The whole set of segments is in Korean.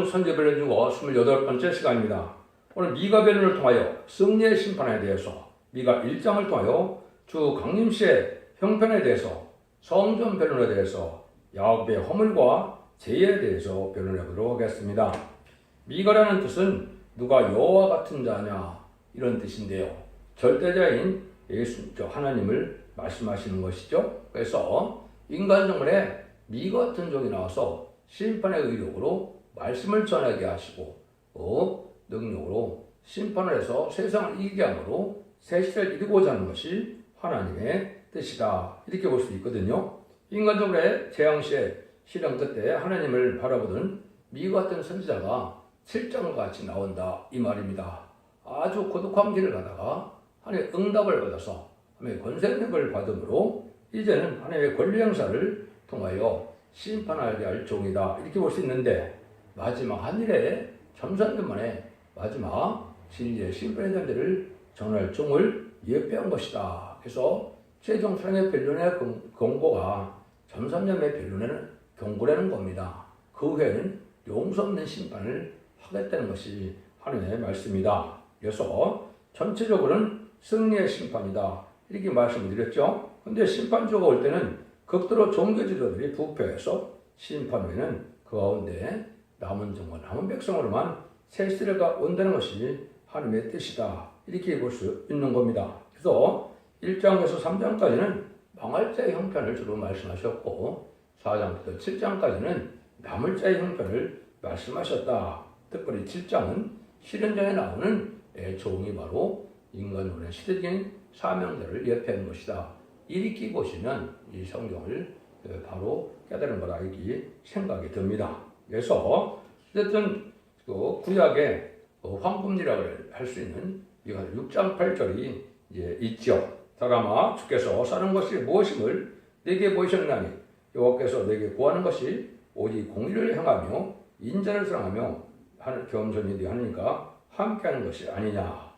선제 변론 중 28번째 시간입니다. 오늘 미가 변론을 통하여 승리의 심판에 대해서, 미가 1장을 통하여 주 강림시의 형편에 대해서, 성전 변론에 대해서, 야곱의 허물과 죄에 대해서 변론해 보도록 하겠습니다. 미가라는 뜻은 누가 여호와 같은 자냐 이런 뜻인데요. 절대자인 예수 하나님을 말씀하시는 것이죠. 그래서 인간 정글에 미 같은 종이 나와서 심판의 의력으로 말씀을 전하게 하시고 능력으로 심판을 해서 세상을 이기게 함으로 새 시대를 이루고자 하는 것이 하나님의 뜻이다. 이렇게 볼 수 있거든요. 인간적으로의 재앙시의 실현 끝에 하나님을 바라보던 미 같은 선지자가 7장과 같이 나온다 이 말입니다. 아주 고독한 길을 가다가 하나님의 응답을 받아서 하나님의 권세력을 받음으로 이제는 하나님의 권리 행사를 통하여 심판하게 할 종이다 이렇게 볼 수 있는데, 마지막 한일의 점선전 만에 마지막 진리의 심판의 잔재를 전할 종을 예표한 것이다. 그래서 최종 사랑의 변론의 경고가 점선전의 변론에는 경고라는 겁니다. 그 후에는 용서 없는 심판을 하겠다는 것이 하나님의 말씀이다. 그래서 전체적으로는 승리의 심판이다 이렇게 말씀드렸죠. 근데 심판주가 올 때는 극도로 종교 지도들이 부패해서 심판 후에는 그 가운데 남은 종과 남은 백성으로만 새 시대가 온다는 것이 하나님의 뜻이다 이렇게 볼 수 있는 겁니다. 그래서 1장에서 3장까지는 망할 자의 형편을 주로 말씀하셨고 4장부터 7장까지는 남을 자의 형편을 말씀하셨다. 특별히 7장은 실현장에 나오는 종이 바로 인간론의 시대적인 사명자를 예표한 것이다. 이렇게 보시면 이 성경을 바로 깨달은 거라 이렇게 생각이 듭니다. 그래서 어쨌든 그 구약의 황금리라고 할 수 있는 6장 8절이 이제 있죠. 사람아 주께서 사는 것이 무엇임을 내게 보이셨나니 여호와께서 내게 구하는 것이 오직 공의를 행하며 인자를 사랑하며 겸손히 하느니까 함께하는 것이 아니냐.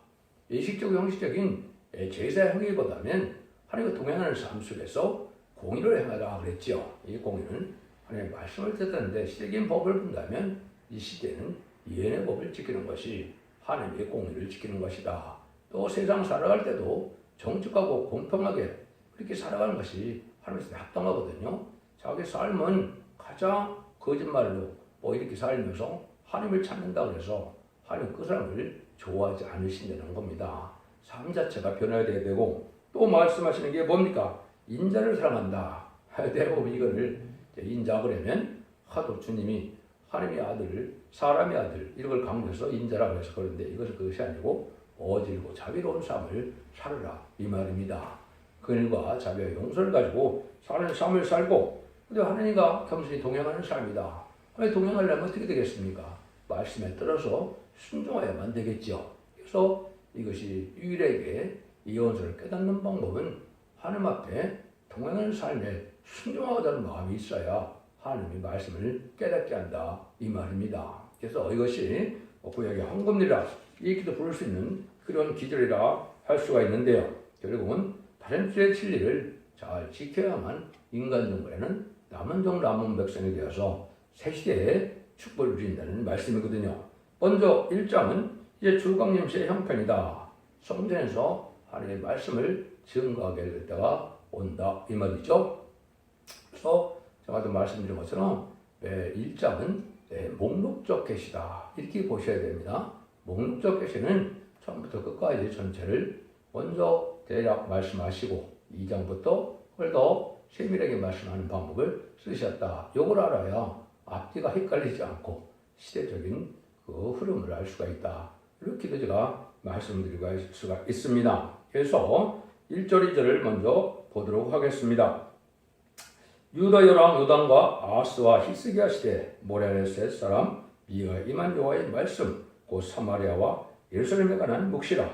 의식적 형식적인 제사 행위보다는 하나님과 동행하는 삶 속에서 공의를 행하라 그랬죠. 이 공의는 하나님의 말씀을 듣는데 시대적인 법을 본다면 이 시대는 예언의 법을 지키는 것이 하나님의 공의를 지키는 것이다. 또 세상 살아갈 때도 정직하고 공평하게 그렇게 살아가는 것이 하나님께 합당하거든요. 자기 삶은 가장 거짓말로 이렇게 살면서 하나님을 찾는다 그래서 하나님 그 사람을 좋아하지 않으신다는 겁니다. 삶 자체가 변해야 되고, 또 말씀하시는 게 뭡니까? 인자를 사랑한다. 대부분 이거를 인자 그러면 하도 주님이 하나님의 아들, 사람의 아들 이런 걸 강조해서 인자라고 해서 그런데 이것은 그것이 아니고 어질고 자비로운 삶을 살아라 이 말입니다. 그일과 자비와 용서를 가지고 사는 삶을 살고, 근데 하나님과 겸손히 동행하는 삶이다. 하나님 동행하려면 어떻게 되겠습니까? 말씀에 따라서 순종해야만 되겠죠. 그래서 이것이 유일하게 이 원서를 깨닫는 방법은 하나님 앞에 동행하는 삶에 순종하고자 하는 마음이 있어야 하나님의 말씀을 깨닫게 한다 이 말입니다. 그래서 이것이 구약의 황금리라 이렇게도 부를 수 있는 그런 기절이라 할 수가 있는데요. 결국은 다른 주의 진리를 잘 지켜야만 인간 정글에는 남은 종 남은 백성이 되어서 새 시대에 축복을 누린다는 말씀이거든요. 먼저 1장은 이제 주 강림시의 형편이다. 성전에서 하나님의 말씀을 증거하게 될 때가 온다 이 말이죠. 그래서 제가 좀 말씀드린 것처럼 1장은 목록적 계시다 이렇게 보셔야 됩니다. 목록적 계시는 처음부터 끝까지 전체를 먼저 대략 말씀하시고 2장부터 그걸 더 세밀하게 말씀하는 방법을 쓰셨다. 이걸 알아야 앞뒤가 헷갈리지 않고 시대적인 그 흐름을 알 수가 있다. 이렇게도 제가 말씀드리고 할 수가 있습니다. 그래서 1절 2절을 먼저 보도록 하겠습니다. 유다 여왕 요담과 아하스와 히스기야 시대 모레셋 사람 미가 임한 여호와의 말씀 곧 사마리아와 예루살렘에 관한 묵시라.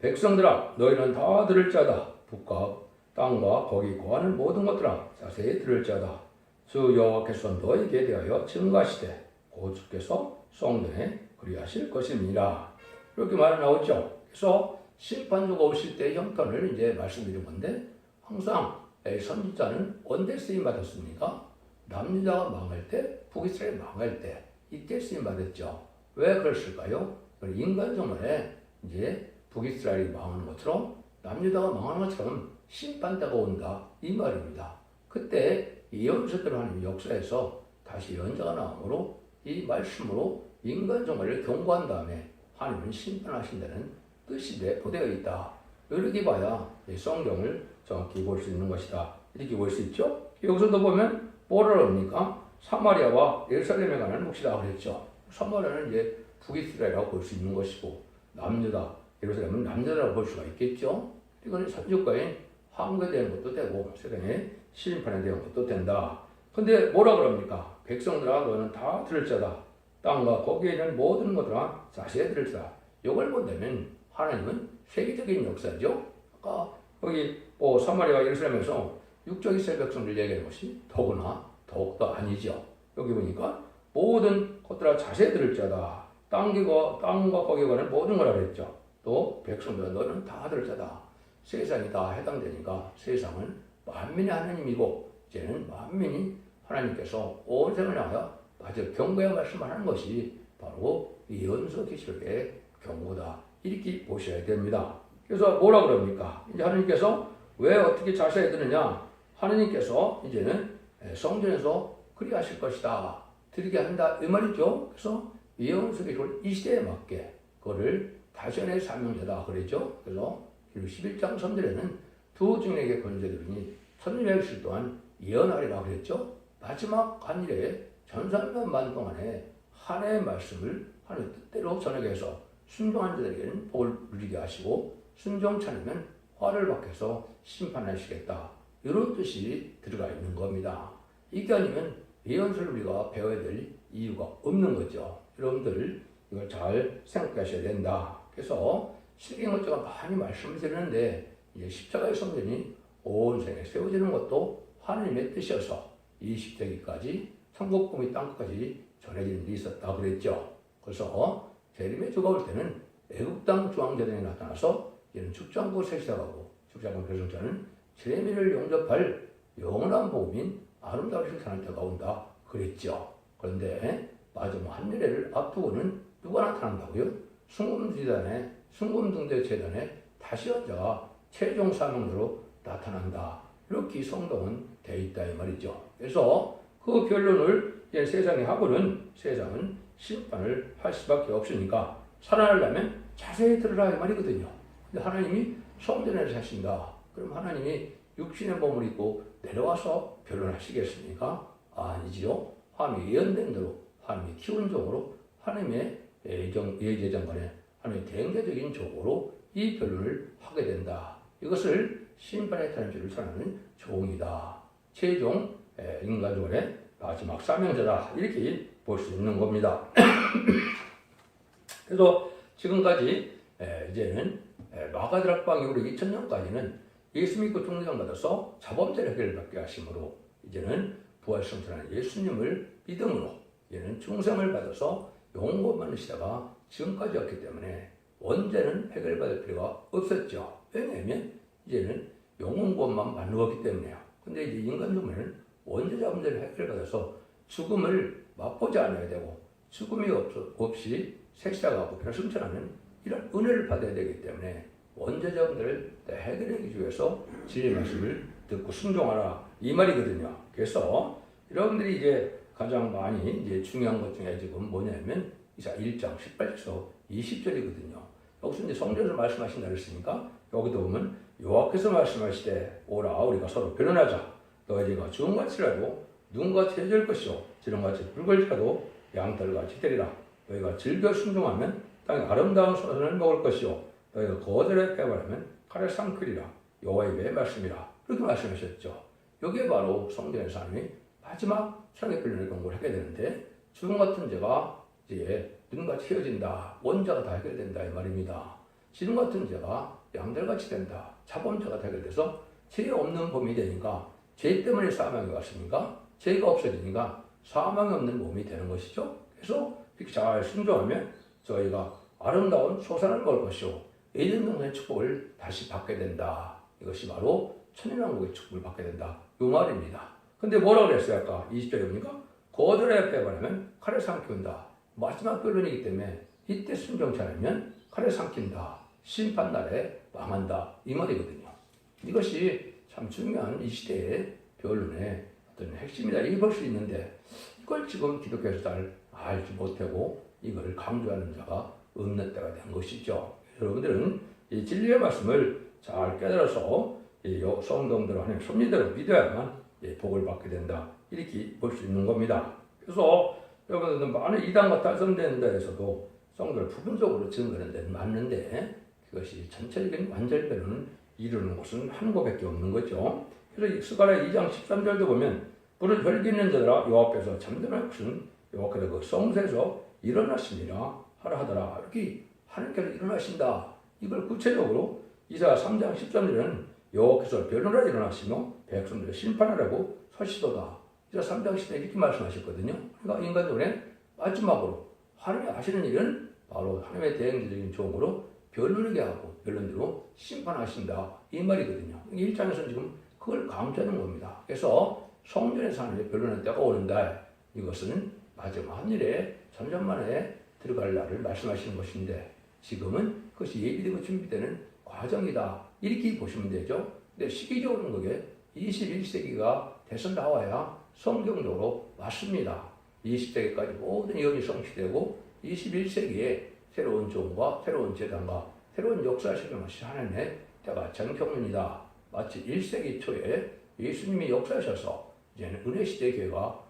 백성들아 너희는 다 들을 자다. 북과 땅과 거기 거하는 모든 것들아 자세히 들을 자다. 주 여호와께서 너희에게 대하여 증거하시되 곧 주께서 성전에 그리하실 것입니다. 이렇게 말이 나오죠. 그래서 심판주가 오실 때의 형편을 이제 말씀드린 건데, 항상 선지자는 언제 쓰임 받았습니까? 남유다가 망할 때, 북이스라엘 망할 때 이때 쓰임 받았죠. 왜 그랬을까요? 인간 정말에 이제 북이스라엘이 망하는 것처럼 남유다가 망하는 것처럼 심판대가 온다 이 말입니다. 그때 예언서대로 하나님 역사에서 다시 연자가 나오므로 이 말씀으로 인간 정말을 경고한 다음에 하나님은 심판하신다는 뜻이 내포되어 있다. 이렇게 봐야 성경을 정확히 볼 수 있는 것이다. 이렇게 볼 수 있죠. 여기서도 보면 뭐라 합니까? 사마리아와 예루살렘에 관한 몫이다 그랬죠. 사마리아는 이제 북이스라엘이라고 볼 수 있는 것이고 남유다, 예루살렘은 남유다라고 볼 수가 있겠죠. 이건 선지국가인 황후에 대한 것도 되고 세상의 심판에 대한 것도 된다. 근데 뭐라 그럽니까? 백성들아 너는 다 들을 자다. 땅과 거기에 있는 모든 것들아 자세히 들을 자다. 이걸 본다면 하나님은 세계적인 역사죠. 아까 여기 사마리아와 예루살렘에서 육적 이스라엘 백성들 얘기하는 것이 더욱더 아니죠. 여기 보니까 모든 것들아 자세히 들을 자다. 땅과 거기에 관한 모든 거라 그랬죠. 또 백성들아 너는 다 들을 자다. 세상이 다 해당되니까 세상은 만민의 하나님이고 이제는 만민이 하나님께서 온 세상을 향하여 마저 경고의 말씀을 하는 것이 바로 이 연서 기술의 경고다. 이렇게 보셔야 됩니다. 그래서 뭐라 그럽니까? 이제 하나님께서 왜 어떻게 자세히 드느냐? 하나님께서 이제는 성전에서 그리하실 것이다. 드리게 한다. 이 말이죠. 그래서 이 연서 기술 이 시대에 맞게 그거를 다시언의 사명자다. 그랬죠. 그래서 11장 3절에는 두 증인에게 권세되니 1600일 동안 예언하리라 그랬죠. 마지막 한일에 전삼년만 동안에 하나님의 말씀을 하나님의 뜻대로 전하게 해서 순종한 자들에게는 복을 누리게 하시고 순종치 않으면 화를 받게해서 심판하시겠다. 이런 뜻이 들어가 있는 겁니다. 이게 아니면 예언서를 우리가 배워야 될 이유가 없는 거죠. 여러분들 이걸 잘 생각하셔야 된다. 그래서 실경을 제가 많이 말씀을 드리는데 이제 십자가의 성전이 온 세상에 세워지는 것도 하나님의 뜻이어서 20세기까지 천국 꿈이 땅끝까지 전해지는 일이 있었다 그랬죠. 그래서 재림의 주가 올 때는 애굽 땅 중앙재단이 나타나서 이는 축장부 세시다가고 축장부 배송자는 재림을 용접할 영원한 복음인 아름다운 실천할 때가 온다 그랬죠. 그런데 마지막 한미래를 앞두고는 누가 나타난다고요? 순금등대 재단에 다시 환자가 최종 사명으로 나타난다. 이렇게 성경은 되어 있다 이 말이죠. 그래서 그 결론을 이제 세상에 하고는 세상은 심판을 할 수밖에 없으니까 살아나려면 자세히 들으라 이 말이거든요. 근데 하나님이 성전에 사신다. 그럼 하나님이 육신의 몸을 입고 내려와서 변론하시겠습니까? 아니지요. 하나님이 예언된 대로 하나님이 키운 종으로 하나님의 예제장관에 하나님의 대행자적인 종으로 이 변론을 하게 된다. 이것을 심판에 타는 줄을 전하는 종이다. 최종 인간종의 마지막 사명자다. 이렇게 볼 수 있는 겁니다. 그래서 지금까지 이제는 마가드락방 이후로 2000년까지는 예수 믿고 중대장 받아서 자범죄를 해결받게 하심으로 이제는 부활성천한 예수님을 믿음으로 이제는 중생을 받아서 영원 받는 시대가 지금까지였기 때문에 원죄는 해결받을 필요가 없었죠. 왜냐하면 이제는 영원 구원만 받는 거기 때문에요. 근데 이제 인간 중에는 원죄자 문제를 해결받아서 죽음을 맛보지 않아야 되고 죽음이 없이 색시다가고 변성천하는 이런 은혜를 받아야 되기 때문에 원죄자 문제를 해결하기 위해서 진리의 말씀을 듣고 순종하라 이 말이거든요. 그래서 여러분들이 이제 가장 많이 이제 중요한 것 중에 지금 뭐냐면 이사 1장 18절에서 20절이거든요. 여기서 이제 성전에서 말씀하신다 그랬으니까 여기도 보면 여호와께서 말씀하시되 오라 우리가 서로 변론하자. 너희가 주홍같이라도 눈같이 해질 것이요 지렁같이 붉을지라도 양털같이 되리라. 너희가 즐겨 순종하면 땅의 아름다운 소선을 먹을 것이요 너희가 거절에 패버리면 칼을 삼키리라. 여호와의 매 말씀이라. 그렇게 말씀하셨죠. 여기에 바로 성전에서 하나님이 마지막 최악의 변론의 경고를 하게 되는데 주홍 같은 죄가 이제 눈같이 헤어진다. 원자가 다 해결된다 이 말입니다. 지름 같은 죄가 양들같이 된다. 자범죄가 해결돼서 죄 없는 범이 되니까 죄 때문에 사망이 왔습니까? 죄가 없어지니까 사망이 없는 몸이 되는 것이죠. 그래서 이렇게 잘 순종하면 저희가 아름다운 소산을 먹을 것이요 에덴 동산의 축복을 다시 받게 된다. 이것이 바로 천년왕국의 축복을 받게 된다. 이 말입니다. 근데 뭐라고 그랬어요? 아까 20절에 보니까 거절에 빼버리면 칼에 삼킨다. 마지막 변론이기 때문에 이때 순종치 않으면 칼에 삼킨다. 심판날에 망한다. 이 말이거든요. 이것이 참 중요한 이 시대의 변론의 어떤 핵심이다. 이게 볼 수 있는데 이걸 지금 기독교에서 잘 알지 못하고 이걸 강조하는 자가 없는 때가 된 것이죠. 여러분들은 이 진리의 말씀을 잘 깨달아서 이 성경대로 하나님 섭리대로 믿어야만 복을 받게 된다. 이렇게 볼 수 있는 겁니다. 그래서 여러분들은 많은 이단과 탈선되는 데에서도 성경을 부분적으로 증거하는 데는 맞는데 그것이 전체적인 완전 변론을 이루는 곳은 한 곳밖에 없는 거죠. 그래서 스가랴 2장 13절도 보면 불을 혈기 있는 자들아 여호와 앞에서 잠잠할 것은 여호와께서 그 성소에서 일어나시니라 하라 하더라. 이렇게 하나님께서 일어나신다. 이걸 구체적으로 이사야 3장 13절에는 여호와께서 변호라 일어나시며 백성들을 심판하라고 서시도다. 이사야 3장 10절에 이렇게 말씀하셨거든요. 그러니까 인간들의 마지막으로 하나님이 하시는 일은 바로 하나님의 대행자적인 종으로 변론하게 하고 변론대로 심판하신다. 이 말이거든요. 1장에서는 지금 그걸 강조하는 겁니다. 그래서 성전에서 하나님의 변론의 때가 오는다. 이것은 마지막 하늘에 천년만에 들어갈 날을 말씀하시는 것인데 지금은 그것이 예비되고 준비되는 과정이다. 이렇게 보시면 되죠. 근데 시기적으로는 그게 21세기가 돼서 나와야 성경적으로 맞습니다. 20세기까지 모든 예언이 성취되고 21세기에 새로운 종과 새로운 재단과 새로운 역사 실험을 하나님의 때가 정경륜이다. 마치 1세기 초에 예수님이 역사하셔서 이제는 은혜시대 교회가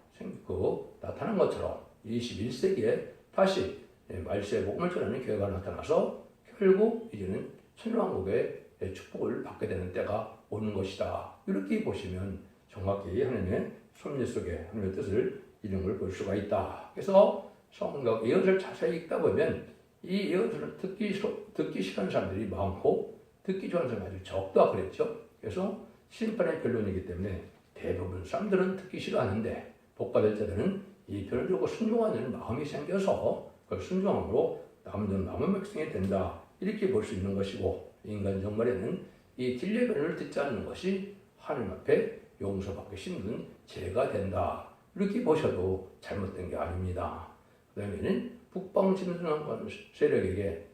나타난 것처럼 21세기에 다시 말세의 복음을 전하는 교회가 나타나서 결국 이제는 천년왕국의 축복을 받게 되는 때가 오는 것이다. 이렇게 보시면 정확히 하나님의 섭리 속에 하나님의 뜻을 이룬 걸 볼 수가 있다. 그래서 성경 예언을 자세히 읽다 보면 이 예언들은 듣기 싫은 사람들이 많고 듣기 좋아하는 사람이 아주 적다 그랬죠. 그래서 심판의 변론이기 때문에 대부분 사람들은 듣기 싫어하는데 복받을 자들은 이 변론을 순종하는 마음이 생겨서 그걸 순종함으로 남은 백성이 된다. 이렇게 볼 수 있는 것이고 인간 정말에는 이 진리의 변론을 듣지 않는 것이 하나님 앞에 용서받기 힘든 죄가 된다. 이렇게 보셔도 잘못된 게 아닙니다. 그 다음에는 북방 진dun한 세력에게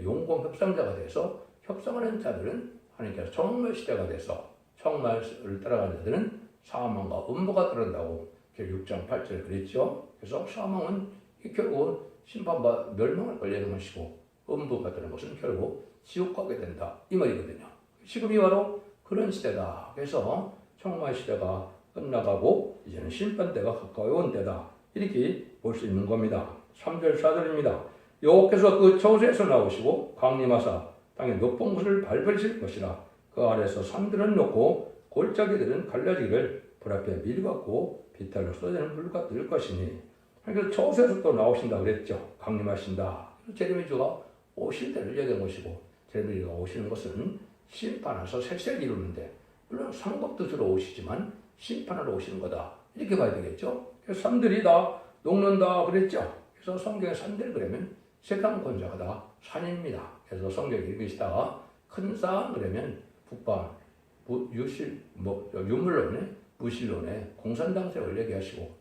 용공 협상자가 돼서 협상하는 자들은 하나님께서 정말 시대가 돼서 정말을 따라가는 자들은 사망과 음부가 따른다고 6장 8절에 그랬죠. 그래서 사망은 결국은 심판과 멸망을 걸리는 것이고 음부가 되는 것은 결국 지옥 가게 된다. 이 말이거든요. 지금이 바로 그런 시대다. 그래서 정말 시대가 끝나가고 이제는 심판 때가 가까이 온 때다. 이렇게 볼 수 있는 겁니다. 3절 4절입니다. 여호와께서 그 저수에서 나오시고 강림하사 땅에 높은 곳을 밟으실 것이라. 그 아래서 산들은 녹고 골짜기들은 갈라지기를 불 앞에 밀갖고 비탈로 쏟아지는 물과 들 것이니. 그래서 저수에서 또 나오신다 그랬죠. 강림하신다. 제레미야가 오실 때를 얘기한 것이고 제레미야가 오시는 것은 심판하셔서 색색을 이루는데 물론 상급도 주러 오시지만 심판하러 오시는 거다. 이렇게 봐야 되겠죠. 그래서 산들이 다 녹는다 그랬죠. 그래서 성경에 산들 그러면 세상 권자가 다 산입니다. 그래서 성경에 읽으시다가 큰 산 그러면 북방 유물론에 무실론에 공산당세를 얘기하시고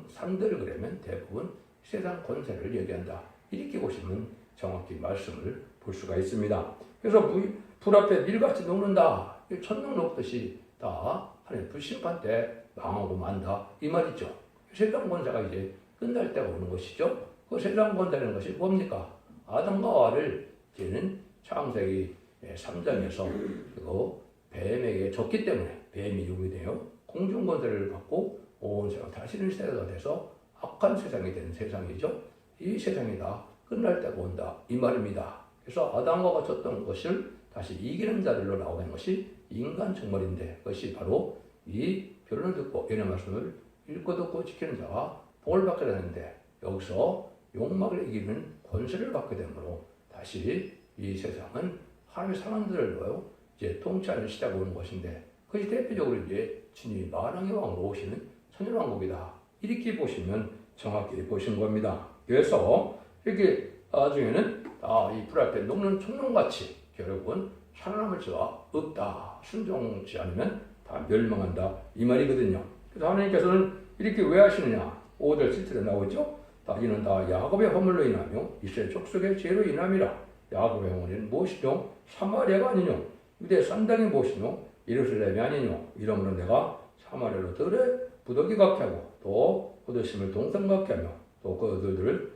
산들 그러면 대부분 세상 권세를 얘기한다. 이렇게 보시면 정확히 말씀을 볼 수가 있습니다. 그래서 불 앞에 밀같이 녹는다. 천둥 녹듯이 다 하나님 불심판 때 망하고 만다. 이 말이죠. 세상 권세가 이제 끝날 때가 오는 것이죠. 그 세상 권세라는 것이 뭡니까? 아담과 하와를 이제는 창세기 3장에서 그거 뱀에게 졌기 때문에 뱀이 육이 되어 공중 권세를 받고 온 세상 다스리는 시대가 돼서 악한 세상이 되는 세상이죠. 이 세상이 다 끝날 때가 온다. 이 말입니다. 그래서 아담과 졌던 것을 다시 이기는 자들로 나오는 것이 인간 정말인데 그것이 바로 이 변론을 듣고 예언의 말씀을 읽고 듣고 지키는 자가 복을 받게 되는데 여기서 욕망을 이기는 권세를 받게 되므로 다시 이 세상은 하나님의 사람들로 이제 통치하는 시대가 오는 것인데 그것이 대표적으로 이제 주님이 만왕의 왕으로 오시는 천년왕국이다. 이렇게 보시면 정확히 보신 겁니다. 그래서 이렇게 나중에는 이 불 앞에 녹는 천둥같이 결국은 살아남을 자가 없다. 순종치 않으면 다 멸망한다. 이 말이거든요. 그래서 하나님께서는 이렇게 왜 하시느냐? 5절 7절에 나오죠. 이는 다 야곱의 허물로 인하며 이스라엘 족속의 죄로 인함이라. 야곱의 허물은 무엇이뇨? 사마리아가 아니뇨? 유대 산당이 무엇이뇨? 예루살렘이 아니뇨? 이러므로 내가 사마리아로 들에 부더기 같게 하고 또 호드심을 동상 같게 하며 또 그들을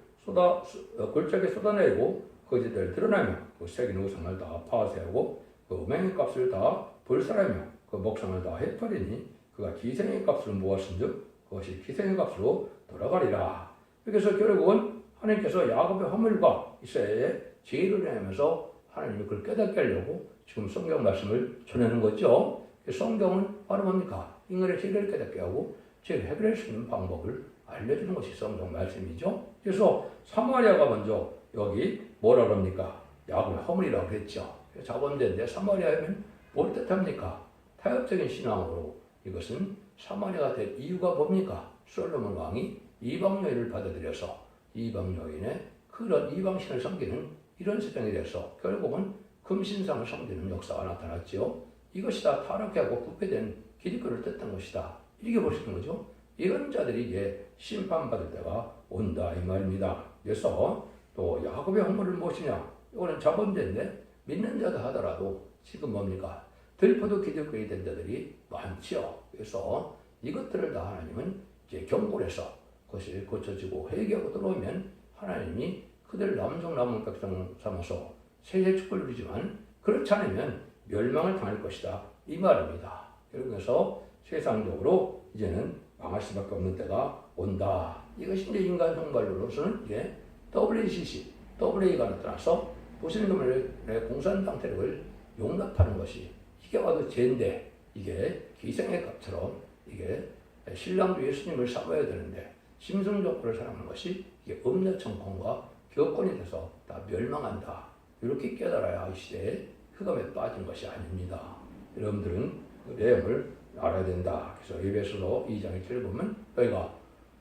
골짜기에 쏟아내고 거짓들을 드러내며 그 새긴 우상을 다 파쇄하고 그 음행의 값을 다 불살하며 그 목상을 다 해버리니 그가 기생의 값을 모았은즉 그것이 기생의 값으로 돌아가리라. 그래서 결국은 하나님께서 야곱의 허물과 이스라엘의 죄를 내면서 하나님이 그걸 깨닫게 하려고 지금 성경 말씀을 전하는 거죠. 성경은 바로 뭡니까? 인간의 죄를 깨닫게 하고 죄를 해결할 수 있는 방법을 알려주는 것이 성경 말씀이죠. 그래서 사마리아가 먼저 여기 뭐라 그럽니까? 야곱의 허물이라고 그랬죠. 자본대인데 사마리아는 뭘 뜻합니까? 타협적인 신앙으로 이것은 사마리아가 될 이유가 뭡니까? 솔로몬 왕이 이방 여인을 받아들여서 이방 여인의 그런 이방신을 섬기는 이런 세상이 돼서 결국은 금신상을 섬기는 역사가 나타났죠. 이것이 다 타락하고 부패된 기득권을 뜻한 것이다. 이렇게 볼 수 있는 거죠. 이런 자들이 이제 심판받을 때가 온다 이 말입니다. 그래서 또 야곱의 허물은 무엇이냐? 이거는 자본대인데 믿는 자다 하더라도 지금 뭡니까? 들포도 기득권이 된 자들이 많지요. 그래서 이것들을 다 하나님은 이제 경고를 해서 그것이 고쳐지고 회개하고 들어오면 하나님이 그들 남종 남은 백성 삼아서 세세 축복을 누리지만 그렇지 않으면 멸망을 당할 것이다 이 말입니다. 그래서 세상적으로 이제는 망할 수밖에 없는 때가 온다. 이것이 이제 인간 성발로서는 이제 WCC, WA가 나타나서 무슬림의 공산당태력을 용납하는 것이 이게 와도 죄인데 이게 기생의 값처럼 이게 신랑도 예수님을 사모해야 되는데 심성적으로 사랑하는 것이 이게 음녀 정권과 교권이 돼서 다 멸망한다. 이렇게 깨달아야 이 시대에 흑암에 빠진 것이 아닙니다. 여러분들은 그 내용을 알아야 된다. 그래서 에베소서 2장 1절을 보면 저희가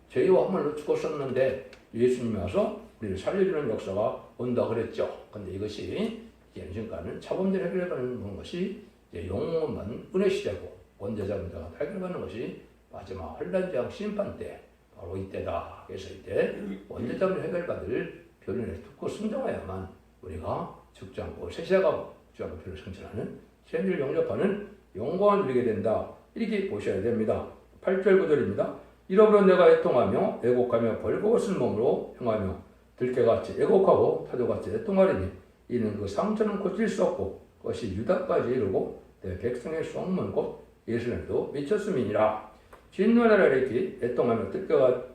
죄와 허물로 죽었었는데 예수님이 와서 우리를 살려주는 역사가 온다 그랬죠. 근데 이것이 현실과는 차범대를 해결해가는 것이 영원한 은혜 시대고 원죄자 문제가 해결하는 것이 마지막 환란장 심판 때 바로 이때다. 그래서 이때 원죄자 문제 해결받을 변론을 듣고 순종해야만 우리가 죽지 않고 세시아가고 죽지 않고 피를 성천하는 죄를 용접하는 영광을 누리게 된다. 이렇게 보셔야 됩니다. 8절 9절입니다. 이러므로 내가 애통하며 애곡하며 벌거벗은 몸으로 행하며 들깨같이 애곡하고 타조같이 애통하리니 이는 그 상처는 고칠 수 없고 그것이 유다까지 이르고 내 백성의 소문 곧 예루살렘도 미쳤음이니라. 진노하라 이렇게 애통하며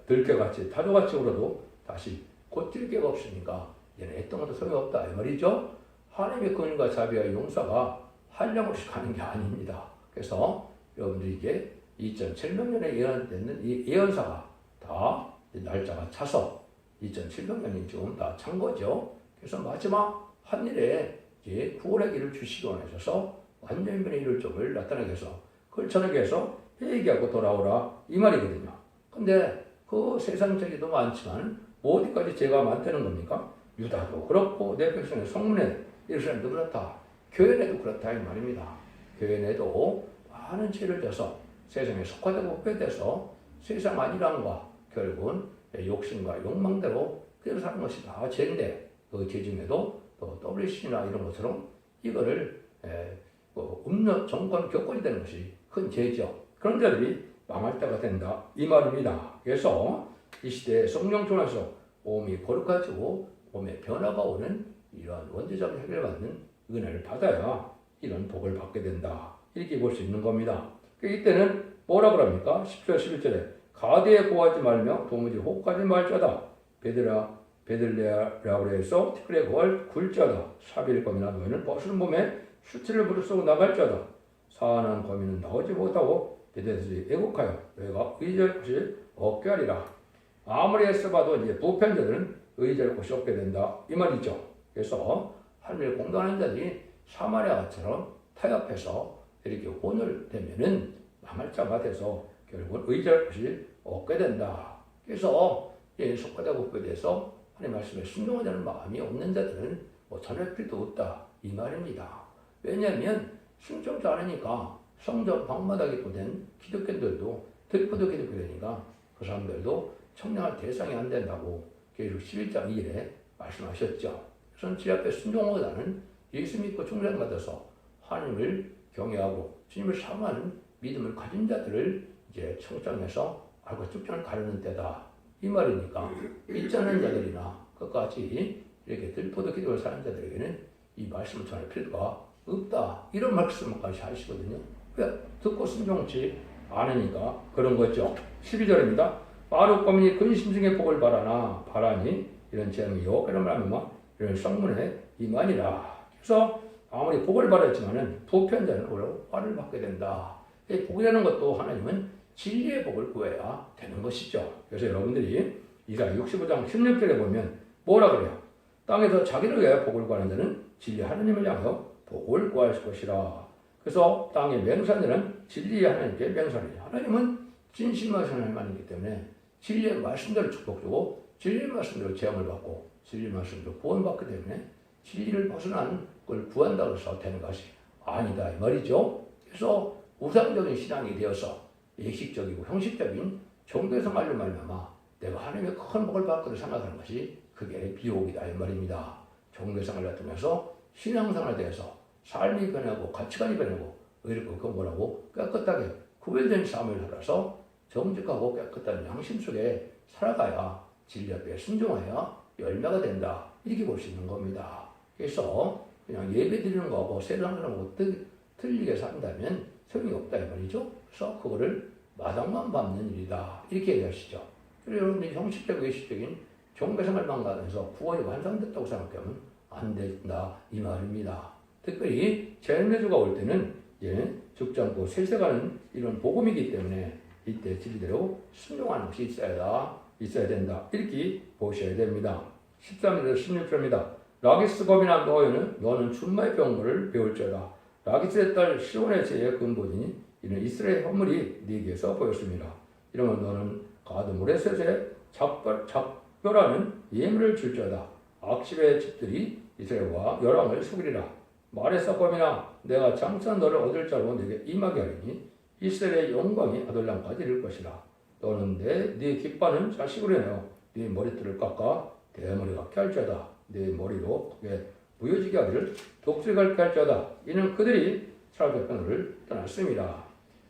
들깨같이 타조같이 울어도 다시 고칠 게가 없으니까 얘는 애통해도 소용없다 이 말이죠. 하나님의 근과 자비와 용서가 한량없이 가는 게 아닙니다. 그래서 여러분들이 이게 2700년에 예언됐는 이 예언사가 다 날짜가 차서 2700년이 지금 다 찬 거죠. 그래서 마지막 한일에 이제 구원의 길을 주시기 원하셔서 완전변의 이룰 점을 나타나게 해서 그걸 전하게 해서 회개하고 돌아오라 이 말이거든요. 근데 그 세상적이도 많지만 어디까지 죄가 많다는 겁니까? 유다도 그렇고 내 백성의 성문에 예루살렘도 그렇다. 교회 내도 그렇다 이 말입니다. 교회 내도 많은 죄를 져서 세상에 속화되고 회돼서 세상 안일함과 결국은 욕심과 욕망대로 그대로 사는 것이 다 죄인데 그 죄 중에도 또 WC나 이런 것처럼 이거를 음료 정권 교권이 되는 것이 큰 죄죠. 그런 자들이 망할 때가 된다 이 말입니다. 그래서 이 시대에 성령 통해서 몸이 거룩해지고 몸에 변화가 오는 이러한 원죄적인 해결받는 은혜를 받아야 이런 복을 받게 된다. 이렇게 볼 수 있는 겁니다. 이때는 뭐라 그럽니까? 10절 11절에 가대에 고하지 말며 도무지 혹하지 말자다. 베들레라고 해서 티끌에 고할 굴자다. 사비일 거미나 너희는 벗은 몸에 수치를 무릅쓰고 나갈 자다. 사안한 거미는 나오지 못하고 베들레에서 애곡하여 너희가 의지할 곳이 없게 하리라. 아무리 애써봐도 이제 부편자들은 의지할 곳이 없게 된다. 이 말이죠. 그래서 하늘을 공경하는 자들이 사마리아처럼 타협해서 이렇게 혼혈되면은 망할 자가 돼서 결국은 의지할 곳이 없게 된다. 그래서 속하다고 대해서 하나님 말씀에 순종하자는 마음이 없는 자들은 전할 필요도 없다. 이 말입니다. 왜냐하면 순종하지 않으니까 성전 방마다기 된 기독교인들도 들포도 기독교되니까 그 사람들도 청량할 대상이 안 된다고 계속 11장 2절에 말씀하셨죠. 그래서 지 앞에 순종하다는 예수 믿고 충성받아서 하나님을 경외하고 주님을 사랑하는 믿음을 가진 자들을 이제 청정해서 알고 축전을 가르는 때다. 이 말이니까 믿지 않는 자들이나 끝까지 이렇게 들포도 기도를 사는 자들에게는 이 말씀을 전할 필요가 없다. 이런 말씀까지 하시거든요. 왜? 듣고 순종치 않으니까 그런 거죠. 12절입니다. 바룩 고민이 근심중에 복을 바라니 이런 제목이요. 이런 말하면 이런 성문에 임하니라. 그래서 아무리 복을 바랐지만은 부편자는 오히려 화를 받게 된다. 이 복이라는 것도 하나님은 진리의 복을 구해야 되는 것이죠. 그래서 여러분들이 이사야 65장 16절에 보면 뭐라 그래요? 땅에서 자기를 위하여 복을 구하는 자는 진리 하나님을 향하여 복을 구할 것이라. 그래서 땅의 맹산들은 진리의 하나님께 맹산이죠. 하나님은 진실하신 하나님이기 때문에 진리의 말씀대로 축복주고 진리의 말씀대로 재앙을 받고 진리의 말씀대로 구원받기 때문에 진리를 벗어난 걸 구한다고 해서 되는 것이 아니다 이 말이죠. 그래서 우상적인 신앙이 되어서 예식적이고 형식적인 종교생활로 말미암아 내가 하나님의 큰 복을 받고도 생각하는 것이 그게 비옥이다 이 말입니다. 종교생활을 통해서 신앙생활에 대해서 삶이 변하고 가치관이 변하고 의롭고 그 뭐라고 깨끗하게 구별된 삶을 살아서 정직하고 깨끗한 양심 속에 살아가야 진리 앞에 순종하여 열매가 된다 이렇게 볼 수 있는 겁니다. 그래서 그냥 예배 드리는 거하고 세상 사람하고 틀리게 산다면 소용이 없다 이 말이죠. 그래서 그거를 마당만 밟는 일이다 이렇게 얘기하시죠. 그리고 여러분들이 형식적이고 예식적인 종교생활만 가면서 구원이 완성됐다고 생각하면 안 된다 이 말입니다. 특별히 재림주가 올 때는 이제 죽지 않고 세세가는 이런 복음이기 때문에 이때 진리대로 순종하는 것이 있어야 된다 이렇게 보셔야 됩니다. 13절에서 16절입니다. 라기스 거민한 너는 준마의 병거를 배울지어다. 라기스의 딸 시온의 죄의 근본이니 이는 이스라엘 허물이 네게서 보였습니다. 이러면 너는 가드 모레셋에 작별하는 예물을 줄지어다. 악십의 집들이 이스라엘과 열왕을 속이리라. 말에서 범이나 내가 장차 너를 얻을 자로 내게 임하게 하리니 이스라엘의 영광이 아둘람까지 이를 것이라. 너는 네 깃발은 자식으로 내어 네 머리털을 깎아 대머리 같게 할지어다. 네 머리로 크게 무효지게 하기를 독수리 같게 할지어다. 이는 그들이 사람의 편을 떠났습니다.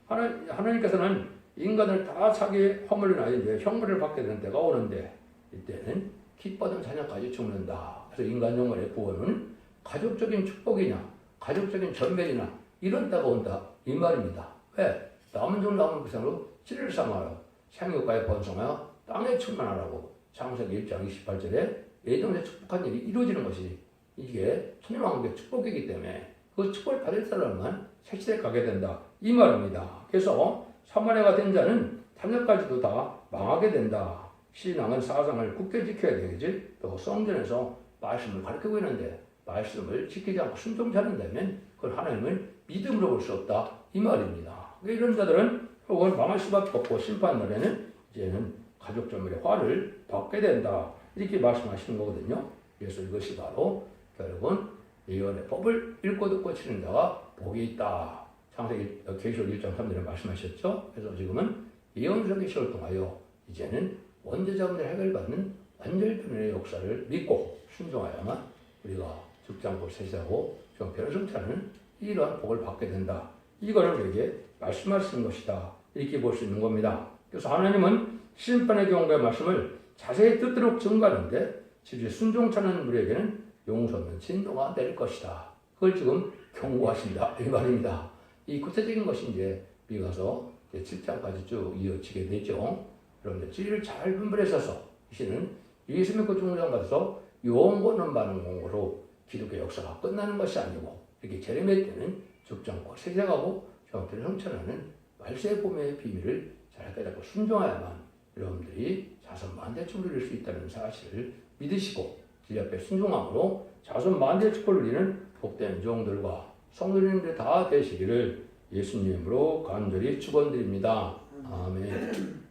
하나님께서는 인간을 다 자기의 허물로 인하여 형벌을 받게 되는 때가 오는데 이때는 깃받은 자녀까지 죽는다. 그래서 인간 영혼의 구원은 가족적인 축복이냐 가족적인 전멸이나 이런 때가 온다 이 말입니다. 왜? 남은 종 남은 백성으로 찌를 삼아요. 생육과에 번성하여 땅에 충만하라고 창세기 1장 28절에 예정에 축복한 일이 이루어지는 것이 이게 천년왕국의 축복이기 때문에 그 축복을 받을 사람만 색시대에 가게 된다 이 말입니다. 그래서 사마리아가 된 자는 자녀까지도 다 망하게 된다. 신앙은 사상을 굳게 지켜야 되겠지. 또 성전에서 말씀을 가르치고 있는데 말씀을 지키지 않고 순종치 않는다면 그걸 하나님을 믿음으로 볼 수 없다 이 말입니다. 이런 자들은 혹은 망할 수밖에 없고 심판 날에는 이제는 가족 전멸의 화를 받게 된다 이렇게 말씀하시는 거거든요. 그래서 이것이 바로 결국은 예언의 법을 읽고 듣고 치는 자가 복이 있다. 창세기 계시록 1장 3절에 말씀하셨죠. 그래서 지금은 예언적 계시를 통하여 이제는 원죄자분을 해결받는 완전변의 역사를 믿고 순종하야만 우리가 죽지 않고 세세하고 병폐를 성취하는 이러한 복을 받게 된다. 이거를 우리에게 말씀하시는 것이다. 이렇게 볼 수 있는 겁니다. 그래서 하나님은 심판의 경고의 말씀을 자세히 듣도록 증가하는데 실제 순종치 않는 우리에게는 용서 없는 진노가 내릴 것이다. 그걸 지금 경고하신다. 이 말입니다. 이 구체적인 것이 이제 미가서 7장까지 쭉 이어지게 되죠. 여러분들 진리를 잘 분별해서서 이제는 예수 믿고 중정받아서 영원한 반응으로 기독교 역사가 끝나는 것이 아니고 이렇게 제레미야 때는 죽지 않고 세세가고 형태를 성천하는 말세의 봄의 비밀을 잘 깨닫고 순종하야만 여러분들이 자손 만대 축복을 누릴 수 있다는 사실을 믿으시고 진리 앞에 순종함으로 자손 만대 축복을 누리는 복된 종들과 성도님들 다 되시기를 예수님으로 간절히 축원드립니다. 아멘.